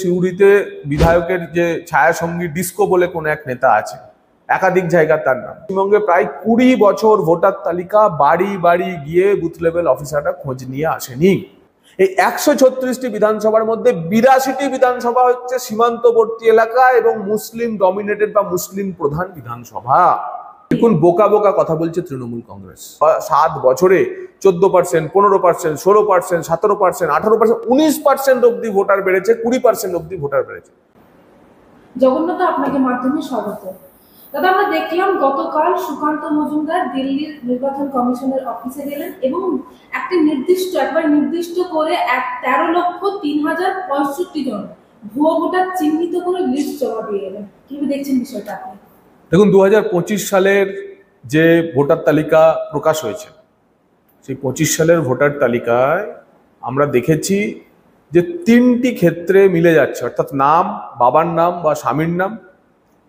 সিউড়িতে বিধায়কের যে ছায়াসঙ্গী ডিস্কো বলে কোন এক নেতা আছে, একাধিক জায়গায় তার নাম। পশ্চিমবঙ্গে প্রায় 20 বছর ভোটার তালিকা বাড়ি বাড়ি গিয়ে বুথ লেভেল অফিসাররা খোঁজ নিয়ে আসেনি। এই 136টি বিধানসভার মধ্যে 82টি বিধানসভা হচ্ছে সীমান্তবর্তী এলাকা এবং মুসলিম ডমিনেটেড বা মুসলিম প্রধান বিধানসভা। দেখুন, বোকা বোকা কথা বলছে তৃণমূল কংগ্রেস। 7 বছরে 14%, 15%, 16%, 17%, 18%, 19% অব্দি ভোটার বেড়েছে, 20% অব্দি ভোটার বেড়েছে। জগন্নাথ, আপনাকে মাধ্যমে স্বাগত। দাদা, আমরা দেখলাম গতকাল সুকান্ত মজুমদার দিল্লির নির্বাচন কমিশনের অফিসে গেলেন এবং একবার নির্দিষ্ট করে 13,03,065 জন ভুয়ো ভোটার চিহ্নিত করে লিস্ট জমা দিয়ে গেলেন। কিভাবে দেখছেন বিষয়টা আপনি? দেখুন, 2025 সালের যে ভোটার তালিকা প্রকাশ হয়েছে, সেই 25 সালের ভোটার তালিকায় আমরা দেখেছি যে 3টি ক্ষেত্রে মিলে যাচ্ছে, অর্থাৎ নাম, বাবার নাম বা স্বামীর নাম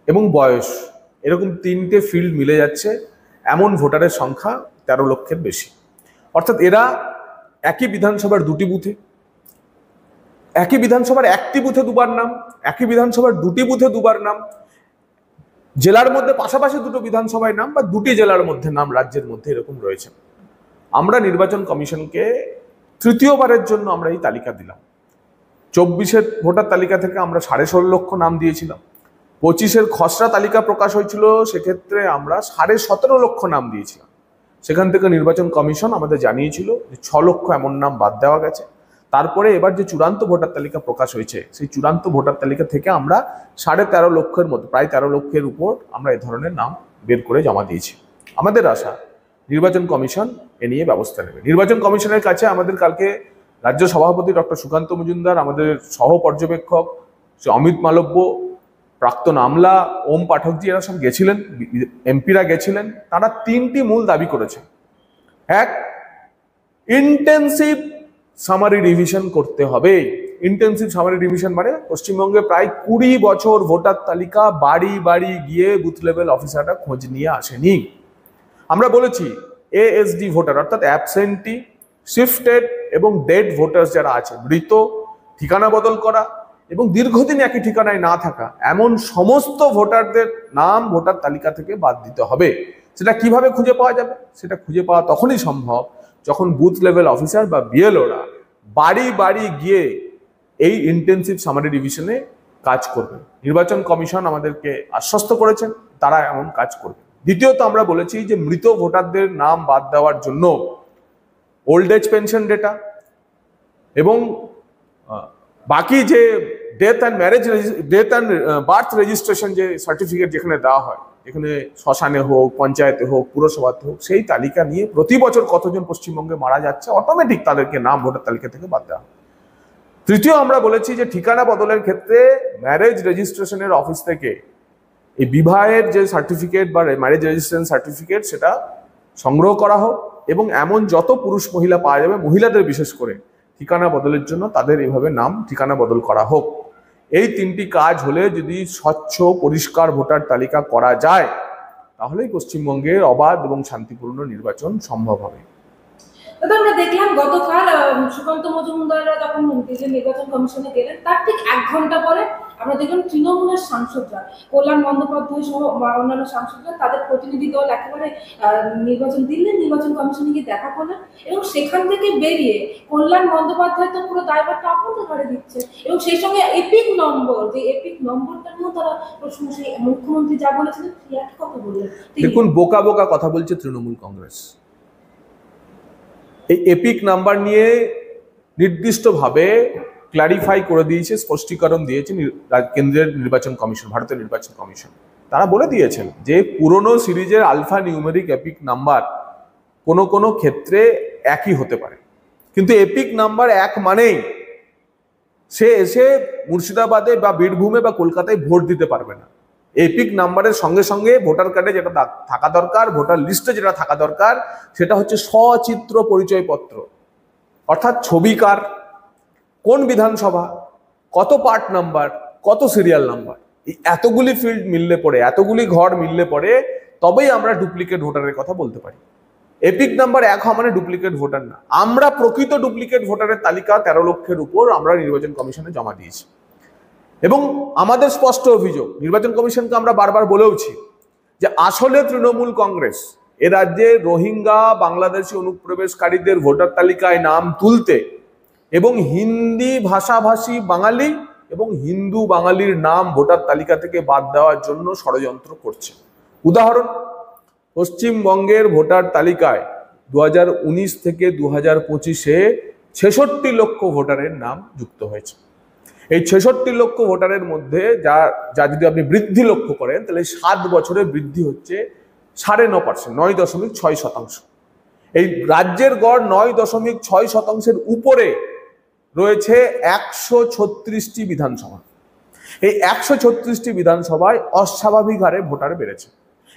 এবং বয়স, এরকম 3টে ফিল্ড মিলে যাচ্ছে। এমন ভোটারের সংখ্যা 13 লক্ষের বেশি। অর্থাৎ এরা একই বিধানসভার 2টি বুথে, একই বিধানসভার 1টি বুথে 2বার নাম, একই বিধানসভার 2টি বুথে 2বার নাম, জেলার মধ্যে পাশাপাশি 2টো বিধানসভায় নাম বা 2টি জেলার মধ্যে নাম রাজ্যের মধ্যে এরকম রয়েছে। আমরা নির্বাচন কমিশনকে তৃতীয়বারের জন্য আমরা এই তালিকা দিলাম। 24-এর ভোটার তালিকা থেকে আমরা 16.5 লক্ষ নাম দিয়েছিলাম। 25-এর খসড়া তালিকা প্রকাশ হয়েছিল, সেক্ষেত্রে আমরা 17.5 লক্ষ নাম দিয়েছিলাম। সেখান থেকে নির্বাচন কমিশন আমাদের জানিয়েছিল যে 6 লক্ষ এমন নাম বাদ দেওয়া গেছে। তারপরে এবার যে চূড়ান্ত ভোটার তালিকা প্রকাশ হয়েছে, সেই চূড়ান্ত ভোটার তালিকা থেকে আমরা 13.5 লক্ষের মতো, প্রায় 13 লক্ষের উপর আমরা এ ধরনের নাম বের করে জমা দিয়েছি। আমাদের আশা নির্বাচন কমিশন এ নিয়ে ব্যবস্থা নেবে। নির্বাচন কমিশনের কাছে আমাদের কালকে রাজ্য সভাপতি ডক্টর সুকান্ত মজুমদার, আমাদের সহ পর্যবেক্ষক অমিত মালব্য, প্রাক্তন আমলা ওম পাঠকজি, এরা সব গেছিলেন, এমপিরা গেছিলেন। তারা 3টি মূল দাবি করেছেন। এক, ইন্টেন্সিভ সামারি রিভিশন করতে হবে। ইন্টেন্সিভ সামারি রিভিশন মানে পশ্চিমবঙ্গে প্রায় 20 বছর ভোটার তালিকা বাড়ি বাড়ি গিয়ে বুথ লেভেল অফিসাররা খোঁজ নিয়ে আসেনি। আমরা বলেছি এএসডি ভোটার, অর্থাৎ অ্যাবসেন্টি, শিফটেড এবং ডেড ভোটার যারা আছে, মৃত, ঠিকানা বদল করা এবং দীর্ঘদিন একই ঠিকানায় না থাকা, এমন সমস্ত ভোটারদের নাম ভোটার তালিকা থেকে বাদ দিতে হবে। সেটা কিভাবে খুঁজে পাওয়া যাবে? সেটা খুঁজে পাওয়া তখনই সম্ভব যখন বুথ লেভেল অফিসার বা বিএলওরা বাড়ি বাড়ি গিয়ে এই ইন্টেন্সিভ সামারি রিভিশনে কাজ করবে। নির্বাচন কমিশন আমাদেরকে আশ্বস্ত করেছেন তারা এমন কাজ করবে। দ্বিতীয়ত, আমরা বলেছি যে মৃত ভোটারদের নাম বাদ দেওয়ার জন্য ওল্ড এজ পেনশন ডেটা এবং বাকি যে ডেথ অ্যান্ড বার্থ রেজিস্ট্রেশন যে সার্টিফিকেট যেখানে দেওয়া হয়, এখানে শ্মশানে হোক, পঞ্চায়েতে হোক, পুরসভাতে হোক, সেই তালিকা নিয়ে প্রতি বছর কতজন পশ্চিমবঙ্গে মারা যাচ্ছে, অটোমেটিক তাদেরকে নাম ভোটার তালিকা থেকে বাদ দেওয়া। তৃতীয়, আমরা বলেছি যে ঠিকানা বদলের ক্ষেত্রে ম্যারেজ রেজিস্ট্রেশনের অফিস থেকে এই বিবাহের যে সার্টিফিকেট বা ম্যারেজ রেজিস্ট্রেশন সার্টিফিকেট সেটা সংগ্রহ করা হোক এবং এমন যত পুরুষ মহিলা পাওয়া যাবে, মহিলাদের বিশেষ করে ঠিকানা বদলের জন্য তাদের এইভাবে নাম ঠিকানা বদল করা হোক। এই 3টি কাজ হলে যদি স্বচ্ছ পরিষ্কার ভোটার তালিকা করা যায়, তাহলেই পশ্চিমবঙ্গের অবাধ এবং শান্তিপূর্ণ নির্বাচন সম্ভব হবে। দাদা, আমরা দেখলাম গতকাল সুকান্ত মজুমদাররা যখন নির্বাচন কমিশনে গেলেন, তার ঠিক 1 ঘন্টা পরে আমরা দেখলাম তৃণমূলের সাংসদরা, কল্যাণ বন্দ্যোপাধ্যায় সহ অন্যান্য সাংসদরা, তাদের প্রতিনিধি দল একেবারে দিল্লির নির্বাচন কমিশনে গিয়ে দেখা করলেন এবং সেখান থেকে বেরিয়ে কল্যাণ বন্দ্যোপাধ্যায় তো পুরো দায়ভারটা আপনাদের ঘরে দিচ্ছে এবং সেই সঙ্গে এপিক নম্বর, যে এপিক নম্বরটা নিয়েও তারা প্রশংসা, মুখ্যমন্ত্রী যা বলেছিলেন সেই একই কথা বললেন। দেখুন, বোকা বোকা কথা বলছে তৃণমূল কংগ্রেস। এই এপিক নাম্বার নিয়ে নির্দিষ্টভাবে ক্লারিফাই করে দিয়েছে, স্পষ্টীকরণ দিয়েছে কেন্দ্রের নির্বাচন কমিশন, ভারতের নির্বাচন কমিশন। তারা বলে দিয়েছেন যে পুরনো সিরিজের আলফা নিউমেরিক এপিক নাম্বার কোনো কোনো ক্ষেত্রে একই হতে পারে, কিন্তু এপিক নাম্বার এক মানেই সে এসে মুর্শিদাবাদে বা বীরভূমে বা কলকাতায় ভোট দিতে পারবে না। এপিক নাম্বারের সঙ্গে সঙ্গে ভোটার কার্ডে যেটা থাকা দরকার, ভোটার লিস্টে যেটা থাকা দরকার, সেটা হচ্ছে সচিত্র পরিচয়পত্র, অর্থাৎ ছবিকার, কোন বিধানসভা, কত পার্ট নাম্বার, কত সিরিয়াল নাম্বার, এই এতগুলি ফিল্ড মিললে পরে, এতগুলি ঘর মিললে পরে তবেই আমরা ডুপ্লিকেট ভোটারের কথা বলতে পারি। এপিক নাম্বার 1 হওয়া মানে ডুপ্লিকেট ভোটার না। আমরা প্রকৃত ডুপ্লিকেট ভোটারের তালিকা 13 লক্ষের উপর আমরা নির্বাচন কমিশনে জমা দিয়েছি। এবং আমাদের স্পষ্ট অভিযোগ, নির্বাচন কমিশনকে আমরা বারবার বলেওছি যে আসলে তৃণমূল কংগ্রেস এ রাজ্যে রোহিঙ্গা বাংলাদেশি অনুপ্রবেশকারীদের ভোটার তালিকায় নাম তুলতে এবং হিন্দি ভাষাভাষী বাঙালি এবং হিন্দু বাঙালির নাম ভোটার তালিকা থেকে বাদ দেওয়ার জন্য ষড়যন্ত্র করছে। উদাহরণ, পশ্চিমবঙ্গের ভোটার তালিকায় 2019 থেকে 2025-এ 66 লক্ষ ভোটারের নাম যুক্ত হয়েছে। এই 66 লক্ষ ভোটারের মধ্যে যা যদি আপনি বৃদ্ধি লক্ষ্য করেন তাহলে 7 বছরে বৃদ্ধি হচ্ছে 9.5%, 9.6%। এই রাজ্যের গড় 9.6%-এর উপরে রয়েছে 136টি বিধানসভা। এই 136টি বিধানসভায় অস্বাভাবিক হারে ভোটার বেড়েছে।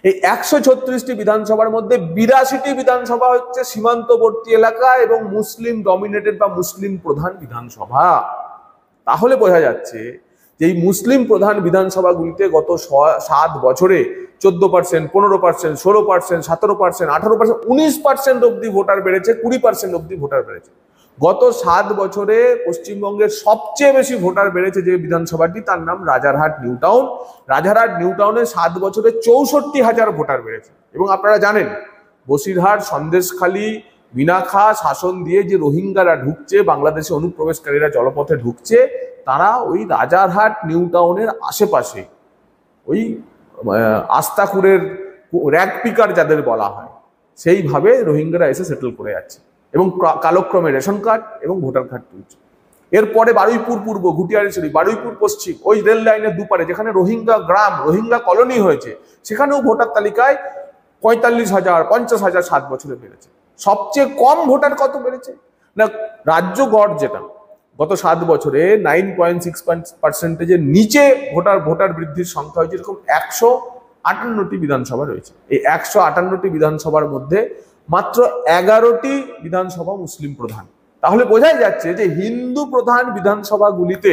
এই 136টি বিধানসভার মধ্যে 82টি বিধানসভা হচ্ছে সীমান্তবর্তী এলাকা এবং মুসলিম ডমিনেটেড বা মুসলিম প্রধান বিধানসভা। তাহলে বোঝা যাচ্ছে যে এই মুসলিম প্রধান বিধানসভাগুলিতে গত 7 বছরে 14%, 15%, 16%, 17%, 18%, 19% অব্দি ভোটার বেড়েছে, 20% অব্দি ভোটার বেড়েছে। গত 7 বছরে পশ্চিমবঙ্গের সবচেয়ে বেশি ভোটার বেড়েছে যে বিধানসভাটি, তার নাম Rajarhat new town. Rajarhat new টাউনে 7 বছরে 64,000 ভোটার বেড়েছে। এবং আপনারা জানেন বসিরহাট, সন্দেশখালী, মিনাখা, শাসন দিয়ে যে রোহিঙ্গারা ঢুকছে, বাংলাদেশে অনুপ্রবেশকারীরা জলপথে ঢুকছে, তারা ওই রাজারহাট নিউ টাউনের আশেপাশে ওই আস্তাকুরের র্যাগ পিকার যাদের বলা হয় সেইভাবে রোহিঙ্গারা এসে সেটেল করে যাচ্ছে এবং কালক্রমে রেশন কার্ড এবং ভোটার কার্ড তুলছে। এরপরে বারুইপুর পূর্ব, ঘুটিয়ারিছড়ি, বারুইপুর পশ্চিম, ওই রেল লাইনের দুপারে যেখানে রোহিঙ্গা গ্রাম, রোহিঙ্গা কলোনি হয়েছে, সেখানেও ভোটার তালিকায় 45,000, 50,000 7 বছরে বেড়েছে। সবচেয়ে কম ভোটার কত বেড়েছে না, রাজ্য গড় যেটা গত 7 বছরে 9.6%-এর নিচে ভোটার বৃদ্ধির সংখ্যা হয়েছে, এরকম 158টি বিধানসভা রয়েছে। এই 158টি বিধানসভার মধ্যে মাত্র 11টি বিধানসভা মুসলিম প্রধান। তাহলে বোঝাই যাচ্ছে যে হিন্দু প্রধান বিধানসভাগুলিতে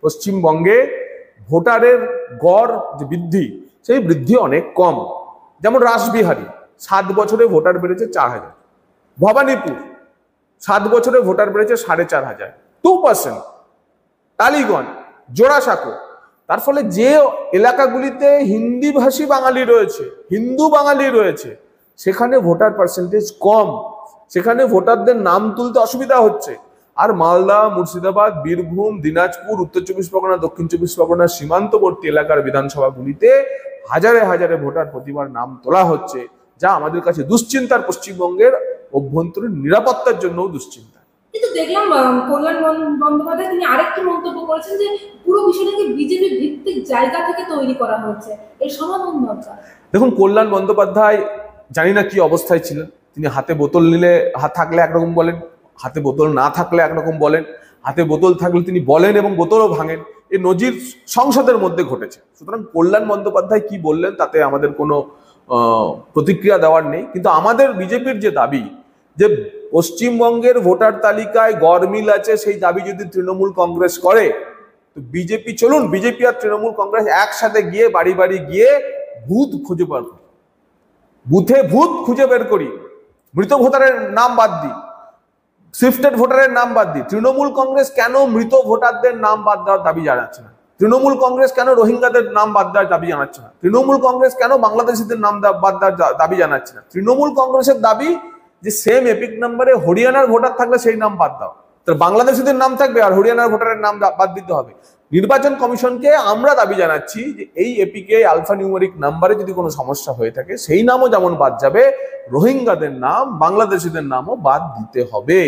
পশ্চিমবঙ্গে ভোটারের গড় যে বৃদ্ধি, সেই বৃদ্ধি অনেক কম। যেমন রাসবিহারী 7 বছরে ভোটার বেড়েছে 4,000। ভবানীপুর 7 বছরে ভোটার বেড়েছে 4,500, 2%। টালিগঞ্জ, জোড়াসাঁকো, তার ফলে যে এলাকাগুলিতে হিন্দি ভাষী বাঙালি রয়েছে, হিন্দু বাঙালি রয়েছে, সেখানে ভোটার পার্সেন্টেজ কম, সেখানে ভোটারদের নাম তুলতে অসুবিধা হচ্ছে। আর মালদা, মুর্শিদাবাদ, বীরভূম, দিনাজপুর, উত্তর 24 পরগনা, দক্ষিণ 24 পরগনার সীমান্তবর্তী এলাকার বিধানসভাগুলিতে হাজারে হাজারে ভোটার প্রতিবার নাম তোলা হচ্ছে, যা আমাদের কাছে দুশ্চিন্তার, পশ্চিমবঙ্গের অভ্যন্তরীণ নিরাপত্তার জন্যও দুশ্চিন্তা। কিন্তু দেখলাম কল্যাণ বন্দ্যোপাধ্যায় তিনি আরেকটি মন্তব্য করেছেন যে পুরো বিষয়টাকে বিজেপি ভিত্তিক জায়গা থেকে তৈরি করা হয়েছে, এর সমাধান দরকার। দেখুন, কল্যাণ বন্দ্যোপাধ্যায় জানি না কি অবস্থায় ছিলেন। তিনি হাতে বোতল নিলে হাত থাকলে একরকম বলেন, হাতে বোতল না থাকলে একরকম বলেন, হাতে বোতল থাকলে তিনি বলেন এবং বোতলও ভাঙেন। এই নজির সংসদের মধ্যে ঘটেছে। সুতরাং কল্যাণ বন্দ্যোপাধ্যায় কি বললেন তাতে আমাদের কোনো প্রতিক্রিয়া দেওয়ার নেই। কিন্তু আমাদের বিজেপির যে দাবি যে পশ্চিমবঙ্গের ভোটার তালিকায় গড়মিল আছে, সেই দাবি যদি তৃণমূল কংগ্রেস করে, তো বিজেপি, চলুন বিজেপি আর তৃণমূল কংগ্রেস একসাথে গিয়ে বাড়ি বাড়ি গিয়ে ভূত খুঁজে বার করি, বুথে ভূত খুঁজে বের করি, মৃত ভোটারের নাম বাদ দিই, শিফটেড ভোটারের নাম বাদ দিই। তৃণমূল কংগ্রেস কেন মৃত ভোটারদের নাম বাদ দেওয়ার দাবি জানাচ্ছে না? তৃণমূল কংগ্রেস কেন রোহিঙ্গাদের নাম বাদ দেওয়ার দাবি জানাচ্ছে না? তৃণমূল কংগ্রেস কেন বাংলাদেশিদের নাম বাদ দেওয়ার দাবি জানাচ্ছে না? তৃণমূল কংগ্রেসের দাবি যে সেম এপিক নাম্বারে হরিয়ানার ভোটার থাকলে সেই নাম বাদ দাও, তাহলে বাংলাদেশিদের নাম থাকবে আর হরিয়ানার ভোটারের নাম বাদ দিতে হবে। নির্বাচন কমিশনকে আমরা দাবি জানাচ্ছি যে এই এপিকে আলফা নিউমেরিক নাম্বারে যদি কোনো সমস্যা হয়ে থাকে, সেই নামও যেমন বাদ যাবে, রোহিঙ্গাদের নাম, বাংলাদেশিদের নামও বাদ দিতে হবে।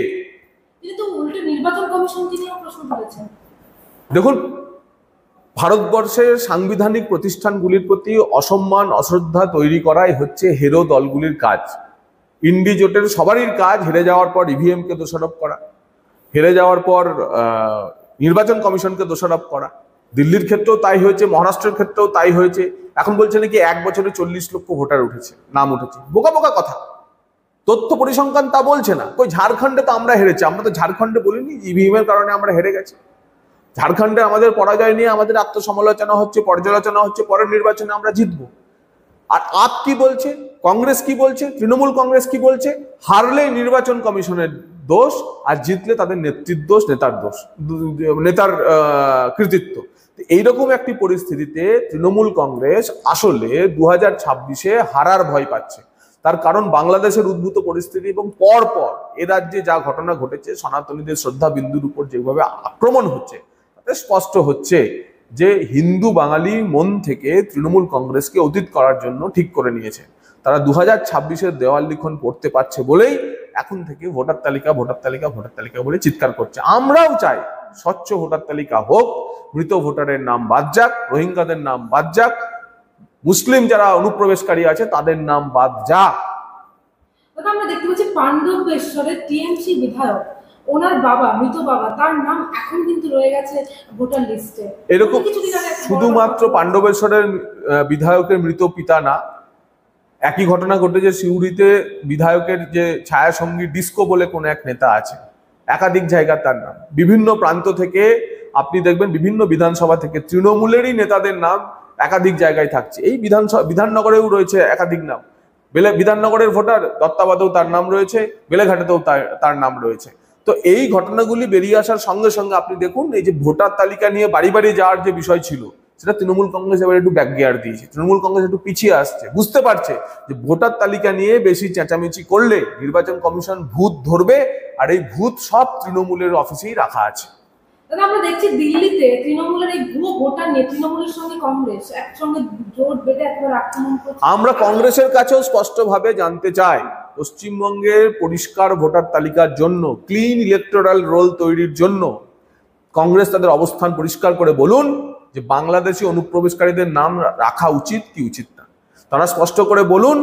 কিন্তু উল্টো নির্বাচন কমিশনকে নিয়ে প্রশ্ন তুলেছেন। দেখুন, ভারতবর্ষের সাংবিধানিক প্রতিষ্ঠানগুলির প্রতি অসম্মান, অশ্রদ্ধা তৈরি করাই হচ্ছে হেরো দলগুলির কাজ। ইন্ডি জোটের সবারই কাজ হেরে যাওয়ার পর ইভিএম কে দোষারোপ করা, হেরে যাওয়ার পর নির্বাচন কমিশনকে দোষারোপ করা। দিল্লির ক্ষেত্রেও তাই হয়েছে, মহারাষ্ট্রের ক্ষেত্রেও তাই হয়েছে। এখন বলছে নাকি 1 বছরে 40 লক্ষ ভোটার উঠেছে, নাম উঠেছে। বোকা বোকা কথা, তথ্য পরিসংখ্যান তা বলছে না। কই ঝাড়খণ্ডে তো আমরা হেরেছি, আমরা তো ঝাড়খণ্ডে বলিনি ইভিএম এর কারণে আমরা হেরে গেছি। ঝাড়খণ্ডে আমাদের পরাজয় নিয়ে আমাদের আত্মসমালোচনা হচ্ছে, পর্যালোচনা হচ্ছে, পরের নির্বাচনে আমরা জিতবো। আর আপ কি বলছে, কংগ্রেস কি বলছে, তৃণমূল কংগ্রেস কি বলছে? হারলে নির্বাচন কমিশনের দোষ, আর জিতলে তাদের নেত্রীর দোষ, নেতার দোষ, নেতার কৃতিত্ব। এইরকম একটি পরিস্থিতিতে তৃণমূল কংগ্রেস আসলে 2026-এ হারার ভয় পাচ্ছে। তার কারণ বাংলাদেশের উদ্ভূত পরিস্থিতি এবং পরপর এ রাজ্যে যা ঘটনা ঘটেছে, সনাতনীদের শ্রদ্ধা বিন্দুর উপর যেভাবে আক্রমণ হচ্ছে, তাতে স্পষ্ট হচ্ছে যে হিন্দু বাঙালি মন থেকে তৃণমূল কংগ্রেসকে অতীত করার জন্য ঠিক করে নিয়েছে। তারা 2026-এর দেওয়াল লিখন পড়তে পারছে বলেই এখন থেকে ভোটার তালিকা ভোটার তালিকা ভোটার তালিকা বলে চিৎকার করছে। আমরাও চাই স্বচ্ছ ভোটার তালিকা হোক, মৃত ভোটারের নাম বাদ যাক, রোহিঙ্গাদের নাম বাদ যাক, মুসলিম যারা অনুপ্রবেশকারী আছে তাদের নাম বাদ যাক। আমরা দেখতে পাচ্ছি পাণ্ডবেশ্বরের টিএমসি বিধায়ক, ওনার বাবা, মৃত বাবা, তার নাম এখন কিন্তু রয়ে গেছে ভোটার লিস্টে। এরকম শুধুমাত্র পাণ্ডবেশ্বরের বিধায়কের মৃত পিতা না, একই ঘটনা ঘটেছে সিউড়িতে বিধায়কের যে ছায়া সঙ্গী ডিস্কো বলে কোন এক নেতা আছে, একাধিক জায়গায় তার নাম। বিভিন্ন প্রান্ত থেকে আপনি দেখবেন বিভিন্ন বিধানসভা থেকে তৃণমূলেরই নেতাদের নাম একাধিক জায়গায় থাকছে। এই বিধাননগরেও রয়েছে একাধিক নাম। বিধাননগরের ভোটার দত্তাবাদেও তার নাম রয়েছে, বেলেঘাটাতেও তার নাম রয়েছে। তো এই ঘটনাগুলি বেরিয়ে আসার সঙ্গে সঙ্গে আপনি দেখুন, এই যে ভোটার তালিকা নিয়ে বাড়ি বাড়ি যাওয়ার যে বিষয় ছিল, সেটা তৃণমূল কংগ্রেস এবার একটু ব্যাক গিয়ার দিয়েছে। তৃণমূল কংগ্রেস একটু পিছিয়ে আসছে, বুঝতে পারছে যে ভোটার তালিকা নিয়ে বেশি চেঁচামেচি করলে নির্বাচন কমিশন ভূত ধরবে, আর এই ভূত সব তৃণমূলের অফিসেই রাখা আছে। আমরা দেখছি দিল্লিতে তৃণমূলের এই ভুয়ো ভোটার নিয়ে তৃণমূলের সঙ্গে কংগ্রেস একসঙ্গে জোট বেঁধে একবার আক্রমণ করছে। আমরা কংগ্রেসের কাছেও স্পষ্টভাবে জানতে চাই, পশ্চিমবঙ্গের পরিষ্কার ভোটার তালিকার জন্য, ক্লিন ইলেকটোরাল রোল তৈরির জন্য কংগ্রেস তাদের অবস্থান পরিষ্কার করে বলুন যে বাংলাদেশি অনুপ্রবেশকারীদের নাম রাখা উচিত কি উচিত না। তারা স্পষ্ট করে বলুন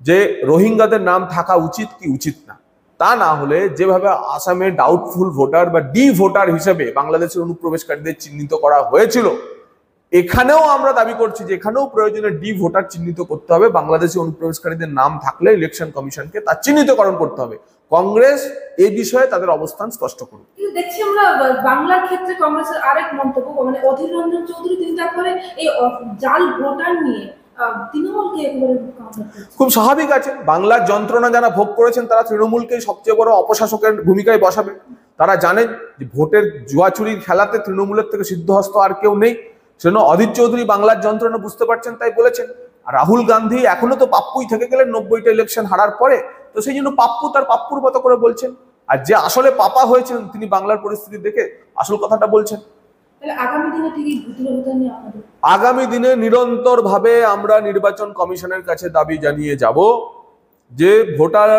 যে রোহিঙ্গাদের নাম থাকা উচিত কি উচিত না। তা না হলে যেভাবে আসামে ডাউটফুল ভোটার বা ডি ভোটার হিসেবে বাংলাদেশের অনুপ্রবেশকারীদের চিহ্নিত করা হয়েছিল, এখানেও আমরা দাবি করছি যে এখানেও প্রয়োজনে ডি ভোটার চিহ্নিত করতে হবে। বাংলাদেশি অনুপ্রবেশকারীদের নাম থাকলে ইলেকশন কমিশনকে তার চিহ্নিতকরণ করতে হবে। কংগ্রেস এই বিষয়ে তাদের অবস্থান স্পষ্ট করুন। কিন্তু দেখছি আমরা বাংলার ক্ষেত্রে কংগ্রেসের আরেক মন্তব্য, মানে অধীর রঞ্জন চৌধুরী, তিনি তারপরে এই জাল ভোটার নিয়ে তৃণমূলকে একেবারে খুব স্বাভাবিক আছে। বাংলার যন্ত্রণা যারা ভোগ করেছেন তারা তৃণমূলকে সবচেয়ে বড় অপশাসকের ভূমিকায় বসাবে। তারা জানেন যে ভোটের জুয়াচুরির খেলাতে তৃণমূলের থেকে সিদ্ধহস্ত আর কেউ নেই। সেজন্য অধীর চৌধুরী বাংলার যন্ত্রণা বুঝতে পারছেন, তাই বলেছেন। আর রাহুল গান্ধী এখনো তো পাপ্পুই থেকে গেলেন 90টা ইলেকশন হারার পরে, তো সেই জন্য পাপ্পু তার পাপ্পুর মতো করে বলছেন। আর যে আসলে পাপা হয়েছেন তিনি বাংলার পরিস্থিতি দেখে আসল কথাটা বলছেন। আগামী দিনে নিরন্তর ভাবে আমরা নির্বাচন কমিশনের কাছে দাবি জানিয়ে যাব যে ভোটার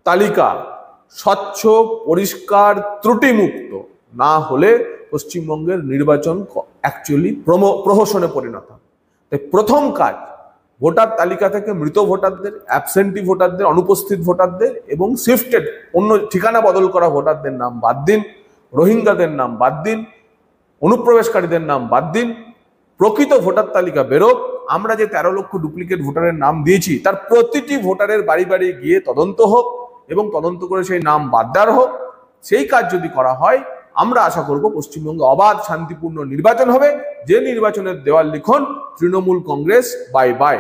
তালিকা স্বচ্ছ, পরিষ্কার, ত্রুটিমুক্ত না হলে পশ্চিমবঙ্গের নির্বাচন অ্যাকচুয়ালি প্রহসনে পরিণত হবে। তাই প্রথম কাজ, ভোটার তালিকা থেকে মৃত ভোটারদের, অ্যাবসেন্টি ভোটারদের, অনুপস্থিত ভোটারদের এবং শিফটেড অন্য ঠিকানা বদল করা ভোটারদের নাম বাদ দিন, রোহিঙ্গাদের নাম বাদ দিন, অনুপ্রবেশকারীদের নাম বাদ দিন। প্রকৃত ভোটার তালিকা বেরোক। আমরা যে 13 লক্ষ ডুপ্লিকেট ভোটারের নাম দিয়েছি তার প্রতিটি ভোটারের বাড়ি বাড়ি গিয়ে তদন্ত হোক এবং তদন্ত করে সেই নাম বাদ দেওয়ার হোক। সেই কাজ যদি করা হয়, আমরা আশা করব পশ্চিমবঙ্গে অবাধ শান্তিপূর্ণ নির্বাচন হবে, যে নির্বাচনের দেওয়াল লিখন তৃণমূল কংগ্রেস বাই বাই।